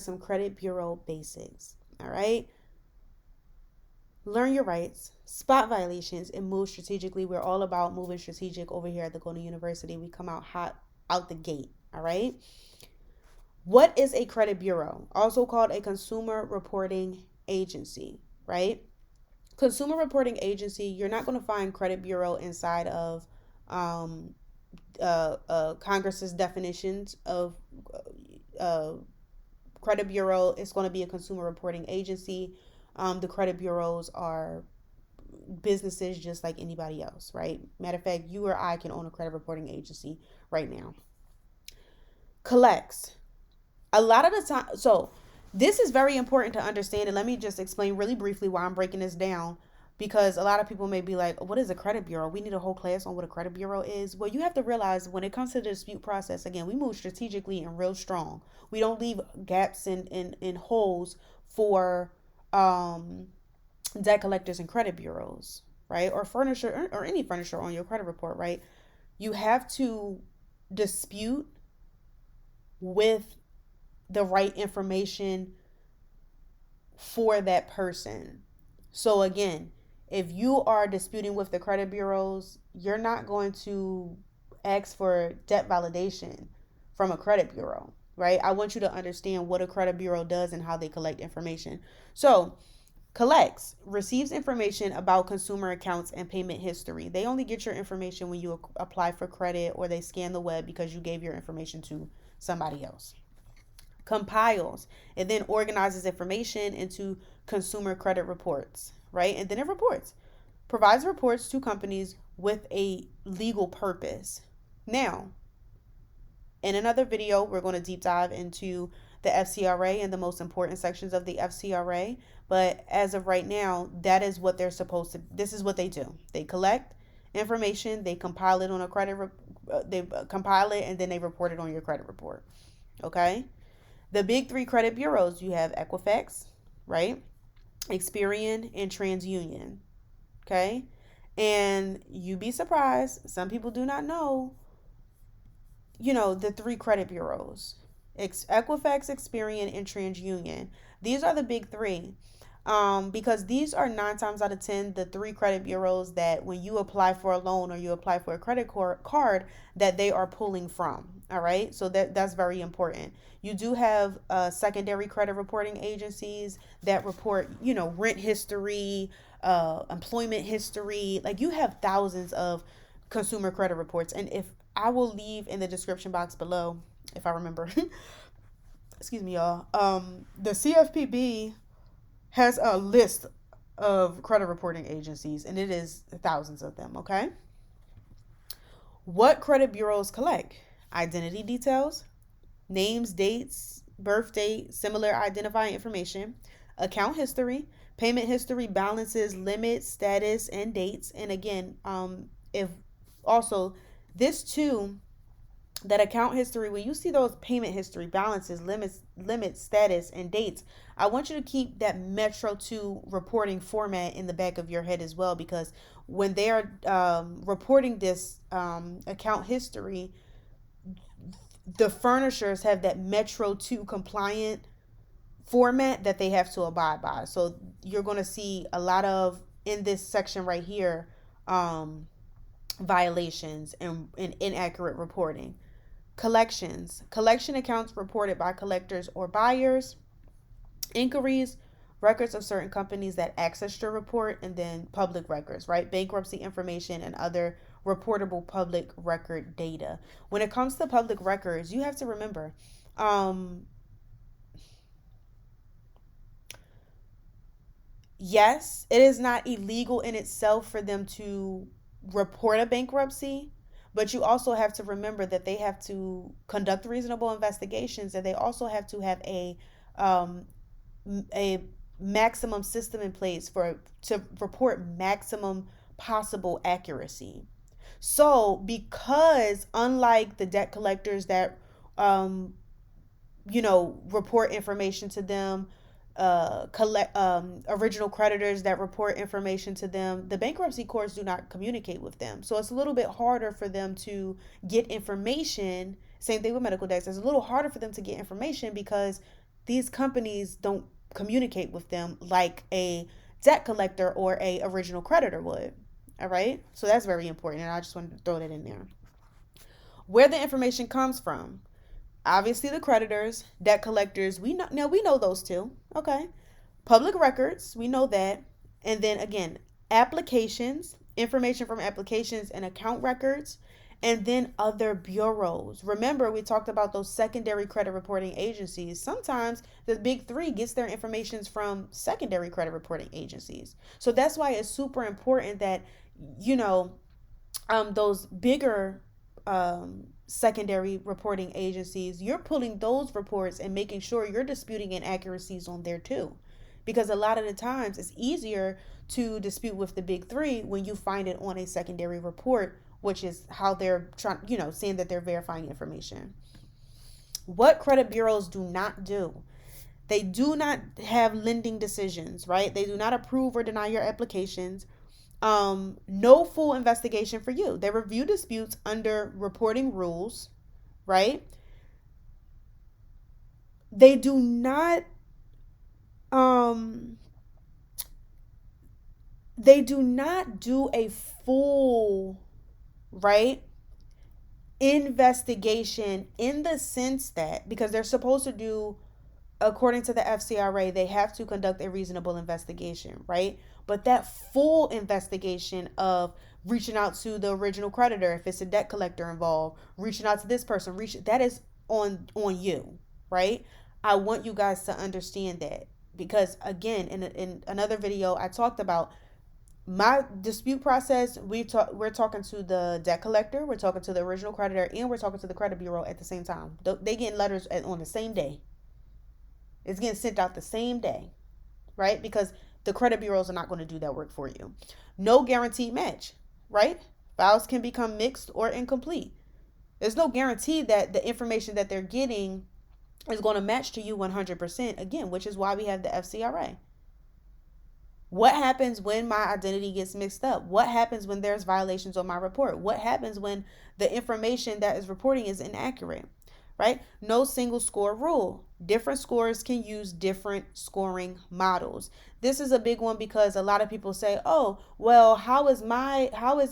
some credit bureau basics. All right. Learn your rights, spot violations, and move strategically. We're all about moving strategic over here at the Golden University. We come out hot out the gate. All right. What is a credit bureau? Also called a consumer reporting agency, right? Consumer reporting agency, you're not going to find credit bureau inside of um, Congress's definitions of uh, credit bureau. It's going to be a consumer reporting agency. The credit bureaus are businesses just like anybody else, right? Matter of fact, you or I can own a credit reporting agency right now. Collects. A lot of the time, so this is very important to understand. And let me just explain really briefly why I'm breaking this down, because a lot of people may be like, what is a credit bureau? We need a whole class on what a credit bureau is. Well, you have to realize when it comes to the dispute process, again, we move strategically and real strong. We don't leave gaps and holes for debt collectors and credit bureaus, right? Or furniture or any furniture on your credit report, right? You have to dispute with the right information for that person. So again, if you are disputing with the credit bureaus, you're not going to ask for debt validation from a credit bureau, right? I want you to understand what a credit bureau does and how they collect information. So, collects, receives information about consumer accounts and payment history. They only get your information when you apply for credit or they scan the web because you gave your information to somebody else. Compiles, it then organizes information into consumer credit reports, right? And then it reports, provides reports to companies with a legal purpose. Now, in another video, we're going to deep dive into the FCRA and the most important sections of the FCRA. But as of right now, that is what they're supposed to, this is what they do. They collect information, they compile it on a they compile it, and then they report it on your credit report. Okay? The big three credit bureaus, you have Equifax, right? Experian and TransUnion. Okay? And you'd be surprised, some people do not know, the three credit bureaus. Equifax, Experian, and TransUnion. These are the big three. Because these are 9 times out of 10 the three credit bureaus that when you apply for a loan or you apply for a credit card that they are pulling from. All right, so that's very important. You do have secondary credit reporting agencies that report, rent history, employment history. Like you have thousands of consumer credit reports, and if I will leave in the description box below, if I remember, excuse me, y'all. The CFPB has a list of credit reporting agencies, and it is thousands of them, okay? What credit bureaus collect? Identity details, names, dates, birth date, similar identifying information, account history, payment history, balances, limits, status, and dates. And again, if also this too, that account history, when you see those payment history, balances, limits, status, and dates, I want you to keep that Metro 2 reporting format in the back of your head as well, because when they are reporting this account history, the furnishers have that Metro 2 compliant format that they have to abide by. So you're going to see a lot of, in this section right here, violations and inaccurate reporting. Collection accounts reported by collectors or buyers. Inquiries, records of certain companies that access your report, and then public records, right? Bankruptcy information and other reportable public record data. When it comes to public records, you have to remember, yes, it is not illegal in itself for them to report a bankruptcy, but you also have to remember that they have to conduct reasonable investigations, and they also have to have um, a maximum system in place to report maximum possible accuracy. So, because unlike the debt collectors that report information to them, collect original creditors that report information to them, the bankruptcy courts do not communicate with them, so it's a little bit harder for them to get information. Same thing with medical debts, it's a little harder for them to get information because these companies don't communicate with them like a debt collector or a original creditor would. All right, so that's very important, and I just wanted to throw that in there. Where the information comes from, obviously the creditors, debt collectors, we know, now we know those two. Okay, public records, we know that. And then again, applications, information from applications and account records, and then other bureaus. Remember, we talked about those secondary credit reporting agencies. Sometimes the big three gets their information from secondary credit reporting agencies. So that's why it's super important that, you know, those bigger secondary reporting agencies, you're pulling those reports and making sure you're disputing inaccuracies on there too. Because a lot of the times it's easier to dispute with the big three when you find it on a secondary report, which is how they're trying, saying that they're verifying information. What credit bureaus do not do, they do not have lending decisions, right? They do not approve or deny your applications. No full investigation for you. They review disputes under reporting rules, right? They do not um they do not do a full, right, investigation in the sense that, because they're supposed to do, according to the FCRA, they have to conduct a reasonable investigation, right? But that full investigation of reaching out to the original creditor, if it's a debt collector involved, reaching out to this person, that is on you, right? I want you guys to understand that, because again, in another video, I talked about my dispute process. We're talking to the debt collector, we're talking to the original creditor, and we're talking to the credit bureau at the same time. They getting letters on the same day. It's getting sent out the same day, right? Because the credit bureaus are not going to do that work for you. No guaranteed match, right? Files can become mixed or incomplete. There's no guarantee that the information that they're getting is going to match to you 100%, again, which is why we have the FCRA. What happens when my identity gets mixed up? What happens when there's violations on my report? What happens when the information that is reporting is inaccurate, right? No single score rule. Different scores can use different scoring models. This is a big one because a lot of people say, oh, well, how is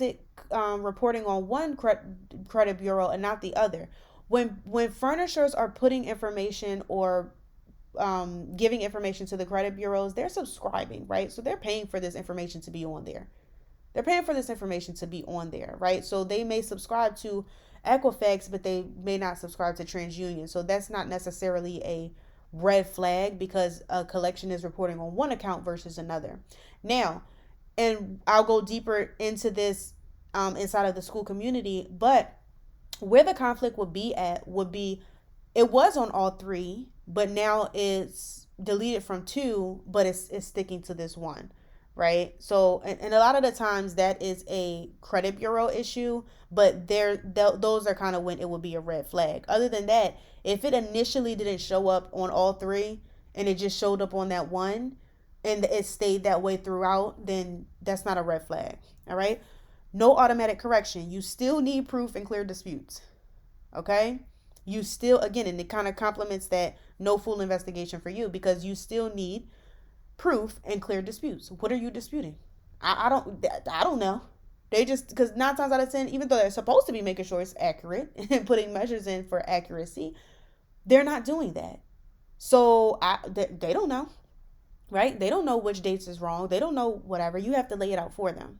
it reporting on one credit bureau and not the other? When furnishers are putting information or giving information to the credit bureaus, they're subscribing, right? So they're paying for this information to be on there. They're paying for this information to be on there, right? So they may subscribe to Equifax, but they may not subscribe to TransUnion. So that's not necessarily a red flag because a collection is reporting on one account versus another. Now, and I'll go deeper into this inside of the school community, but where the conflict would be it was on all three, but now it's deleted from two, but it's sticking to this one, right? So, and a lot of the times that is a credit bureau issue, but those are kind of when it would be a red flag. Other than that, if it initially didn't show up on all three and it just showed up on that one and it stayed that way throughout, then that's not a red flag, all right? No automatic correction. You still need proof and clear disputes, okay? You still, again, and it kind of complements that no full investigation for you because you still need proof and clear disputes. What are you disputing? I don't know. They just, because 9 times out of 10, even though they're supposed to be making sure it's accurate and putting measures in for accuracy, they're not doing that. So they don't know, right? They don't know which dates is wrong. They don't know whatever. You have to lay it out for them,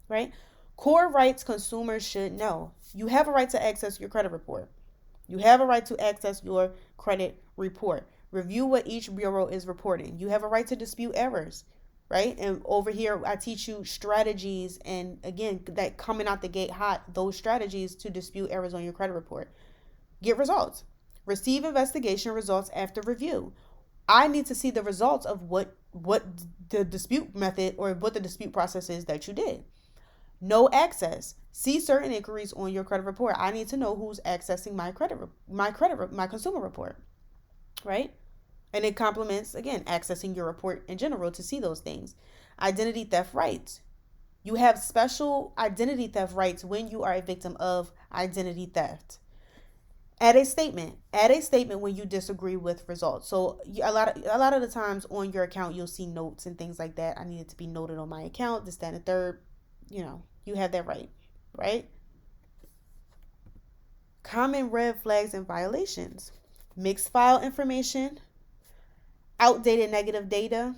right? Core rights consumers should know. You have a right to access your credit report. You have a right to access your credit report. Review what each bureau is reporting. You have a right to dispute errors, right? And over here, I teach you strategies. And again, that coming out the gate hot, those strategies to dispute errors on your credit report. Get results. Receive investigation results after review. I need to see the results of what the dispute method or what the dispute process is that you did. No access. See certain inquiries on your credit report. I need to know who's accessing my consumer report, right? And it complements, again, accessing your report in general to see those things. Identity theft rights. You have special identity theft rights when you are a victim of identity theft. Add a statement. Add a statement when you disagree with results. So a lot of the times on your account you'll see notes and things like that. I need it to be noted on my account. This, that, and the third. You have that right, right? Common red flags and violations: mixed file information, outdated negative data.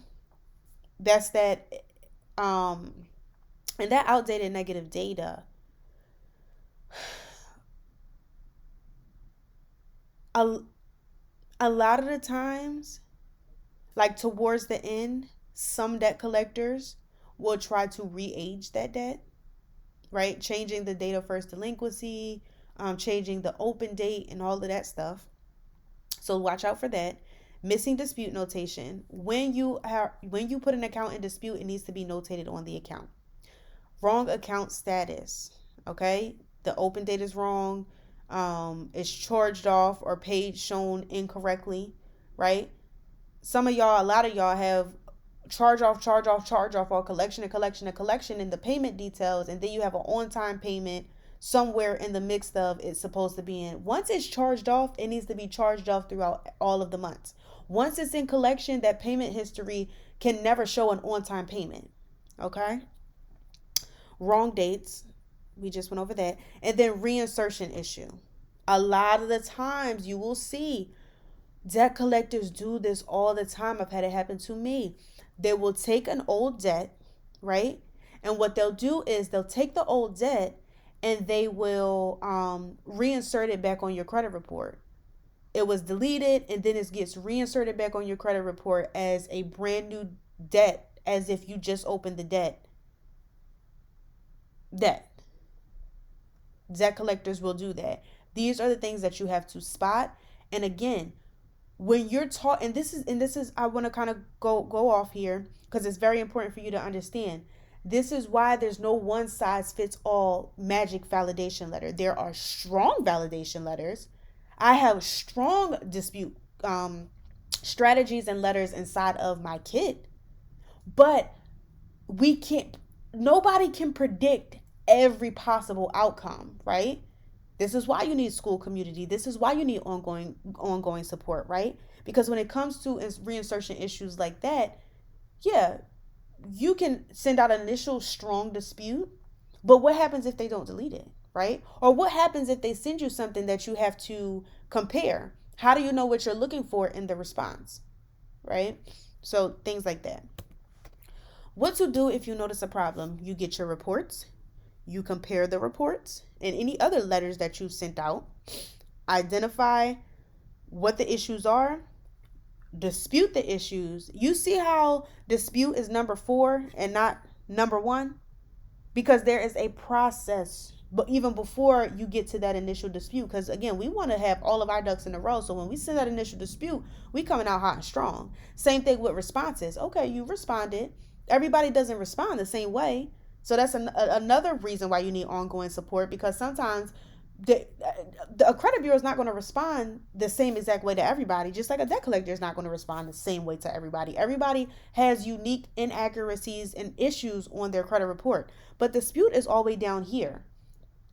That's that. Um, and that outdated negative data. A, a lot of the times, like towards the end, some debt collectors will try to re-age that debt, right? Changing the date of first delinquency, changing the open date, and all of that stuff. So watch out for that. Missing dispute notation. When you put an account in dispute, it needs to be notated on the account. Wrong account status. Okay, the open date is wrong. It's charged off or paid shown incorrectly, right? A lot of y'all have charge off, or collection and collection and collection in the payment details, and then you have an on time payment somewhere in the mix of it's supposed to be in. Once it's charged off, it needs to be charged off throughout all of the months. Once it's in collection, that payment history can never show an on time payment. Okay? Wrong dates. We just went over that. And then reinsertion issue. A lot of the times you will see debt collectors do this all the time. I've had it happen to me. They will take an old debt, right? And what they'll do is they'll take the old debt and they will reinsert it back on your credit report. It was deleted and then it gets reinserted back on your credit report as a brand new debt, as if you just opened the debt. Debt collectors will do that. These are the things that you have to spot. And again, when you're taught, and this is I want to kind of go off here because it's very important for you to understand. This is why there's no one size fits all magic validation letter. There are strong validation letters. I have strong dispute strategies and letters inside of my kit, but nobody can predict every possible outcome, right? This is why you need school community. This is why you need ongoing support, right? Because when it comes to reinsertion issues like that, yeah, you can send out an initial strong dispute, but what happens if they don't delete it, right? Or what happens if they send you something that you have to compare? How do you know what you're looking for in the response, right? So things like that. What to do if you notice a problem? You get your reports. You compare the reports and any other letters that you've sent out. Identify what the issues are. Dispute the issues. You see how dispute is number 4 and not number 1? Because there is a process, but even before you get to that initial dispute, because again, we want to have all of our ducks in a row. So when we send that initial dispute, we coming out hot and strong. Same thing with responses. Okay, you responded. Everybody doesn't respond the same way. So that's another reason why you need ongoing support, because sometimes a credit bureau is not going to respond the same exact way to everybody, just like a debt collector is not going to respond the same way to everybody. Everybody has unique inaccuracies and issues on their credit report, but dispute is all the way down here.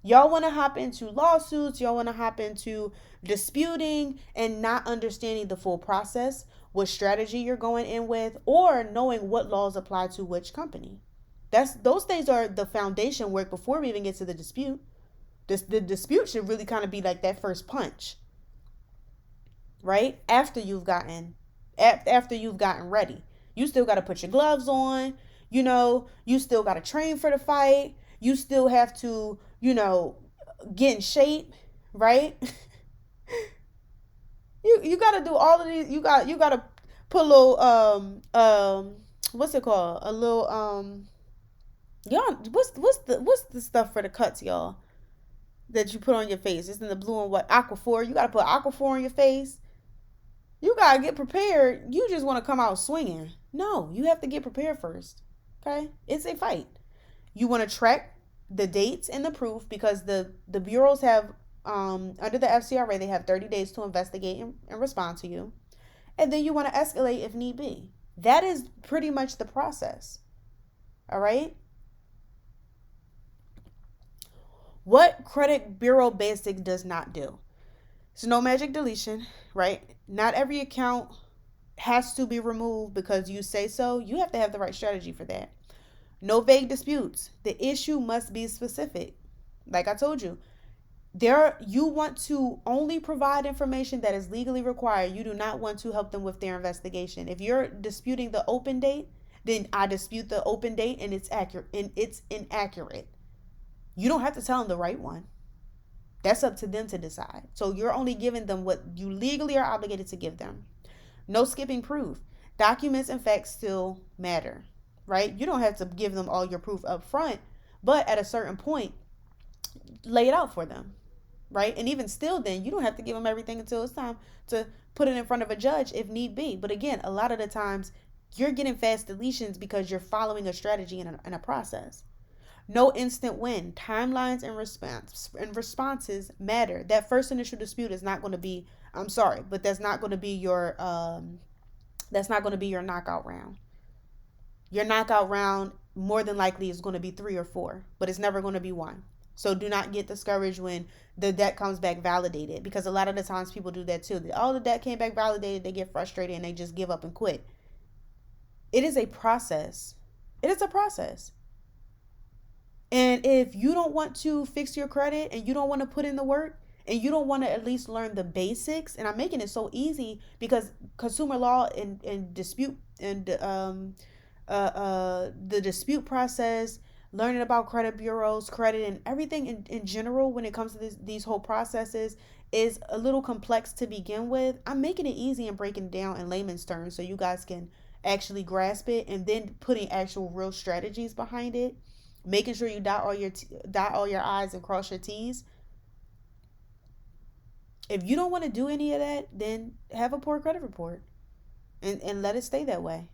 Y'all want to hop into lawsuits, y'all want to hop into disputing and not understanding the full process, what strategy you're going in with, or knowing what laws apply to which company. Those things are the foundation work before we even get to the dispute. The dispute should really kind of be like that first punch, right? After you've gotten ready, you still got to put your gloves on. You still got to train for the fight. You still have to, get in shape, right? you got to do all of these. You got to put a little what's it called? A little y'all, what's the stuff for the cuts, y'all, that you put on your face? It's in the blue and white. Aquaphor. You gotta put Aquaphor on your face. You gotta get prepared. You just want to come out swinging? No, you have to get prepared first. Okay, it's a fight. You want to track the dates and the proof, because the bureaus have under the FCRA, they have 30 days to investigate and respond to you, and then you want to escalate if need be. That is pretty much the process. All right. What credit bureau basic does not do. It's no magic deletion, right? Not every account has to be removed because you say so. You have to have the right strategy for that. No vague disputes. The issue must be specific. Like I told you, you want to only provide information that is legally required. You do not want to help them with their investigation. If you're disputing the open date, then I dispute the open date and it's accurate and it's inaccurate. You don't have to tell them the right one. That's up to them to decide. So you're only giving them what you legally are obligated to give them. No skipping proof. Documents and facts still matter, right? You don't have to give them all your proof up front, but at a certain point, lay it out for them, right? And even still, then you don't have to give them everything until it's time to put it in front of a judge if need be. But again, a lot of the times you're getting fast deletions because you're following a strategy and a process. No instant win. Timelines and responses matter. That first initial dispute is not going to be. I'm sorry, but that's not going to be your. That's not going to be your knockout round. Your knockout round more than likely is going to be 3 or 4, but it's never going to be 1. So do not get discouraged when the debt comes back validated, because a lot of the times people do that too. Oh, the debt came back validated. They get frustrated and they just give up and quit. It is a process. It is a process. And if you don't want to fix your credit and you don't want to put in the work and you don't want to at least learn the basics, and I'm making it so easy because consumer law and dispute and the dispute process, learning about credit bureaus, credit, and everything in general when it comes to these whole processes is a little complex to begin with. I'm making it easy and breaking it down in layman's terms so you guys can actually grasp it, and then putting actual real strategies behind it, making sure you dot all your I's and cross your T's. If you don't want to do any of that, then have a poor credit report and let it stay that way.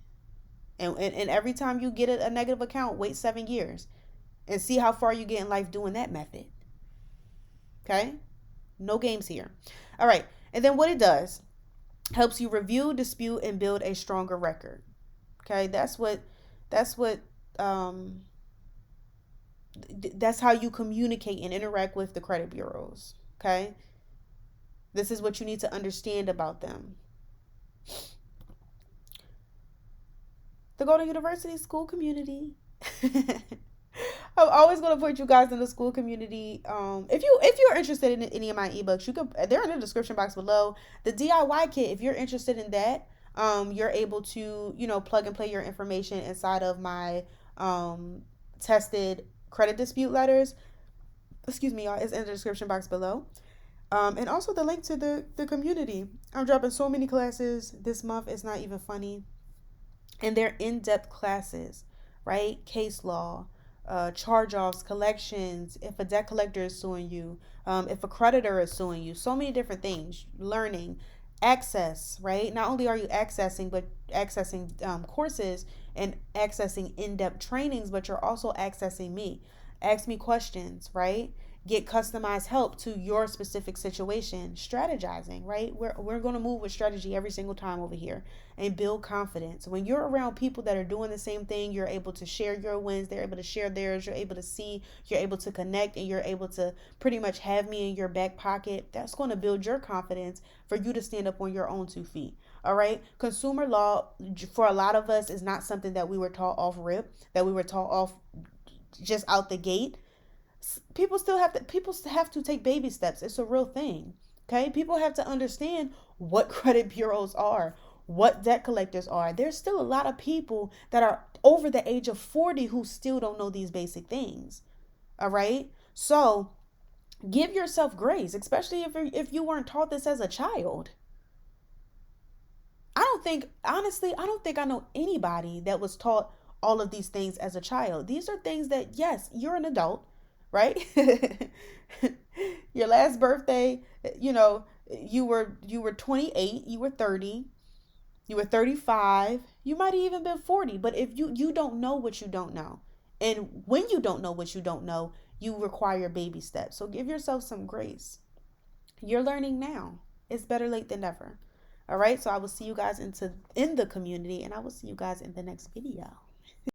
And every time you get a negative account, wait 7 years and see how far you get in life doing that method. Okay? No games here. All right. And then what it does, helps you review, dispute, and build a stronger record. Okay? That's how you communicate and interact with the credit bureaus. Okay? This is what you need to understand about them. The Golden University school community. I'm always going to put you guys in the school community. If you're interested in any of my ebooks, they're in the description box below. The DIY kit, if you're interested in that, you're able to plug and play your information inside of my tested credit dispute letters. Excuse me, y'all. It's in the description box below. And also the link to the community. I'm dropping so many classes this month. It's not even funny. And they're in-depth classes, right? Case law, charge-offs, collections, if a debt collector is suing you, if a creditor is suing you, so many different things, learning, access, right? Not only are you accessing, but accessing courses and accessing in-depth trainings, but you're also accessing me. Ask me questions, right? Get customized help to your specific situation. Strategizing, right? We're going to move with strategy every single time over here and build confidence. When you're around people that are doing the same thing, you're able to share your wins. They're able to share theirs. You're able to see, you're able to connect, and you're able to pretty much have me in your back pocket. That's going to build your confidence for you to stand up on your own 2 feet. All right. Consumer law, for a lot of us, is not something that we were taught off rip, that we were taught off just out the gate. People have to take baby steps. It's a real thing. Okay? People have to understand what credit bureaus are, what debt collectors are. There's still a lot of people that are over the age of 40 who still don't know these basic things. All right? So, give yourself grace, especially if you weren't taught this as a child. I don't think I know anybody that was taught all of these things as a child. These are things that, yes, you're an adult, right? Your last birthday, you were 28, you were 30, you were 35, you might have even been 40. But if you don't know what you don't know, and when you don't know what you don't know, you require baby steps. So give yourself some grace. You're learning now. It's better late than never. All right. So I will see you guys in the community, and I will see you guys in the next video.